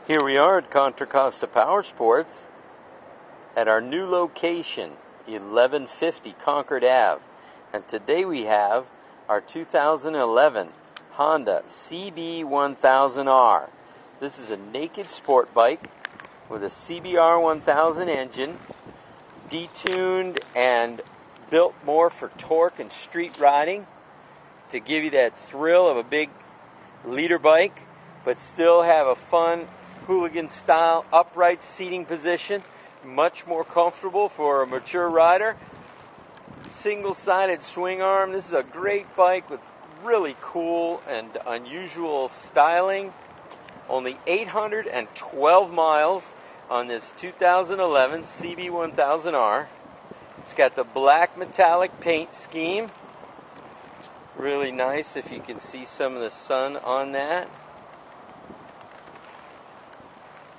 Here we are at Contra Costa Powersports at our new location, 1150 Concord Ave. And today we have our 2011 Honda CB1000R. This is a naked sport bike with a CBR1000 engine, detuned and built more for torque and street riding to give you that thrill of a big leader bike, but still have a fun hooligan style upright seating position, much more comfortable for a mature rider. Single-sided swing arm. This is a great bike with really cool and unusual styling. Only 812 miles on this 2011 CB1000R. It's got the black metallic paint scheme. Really nice if you can see some of the sun on that.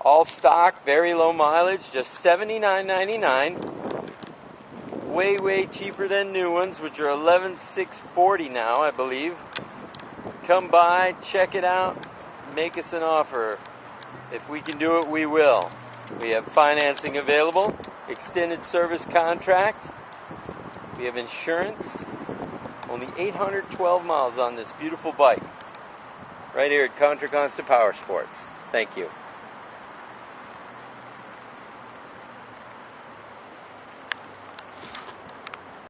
All stock, very low mileage, just $79.99. Way cheaper than new ones, which are $11,640 now, I believe. Come by, check it out, make us an offer. If we can do it, we will. We have financing available, extended service contract. We have insurance. Only 812 miles on this beautiful bike. Right here at Contra Costa Powersports. Thank you.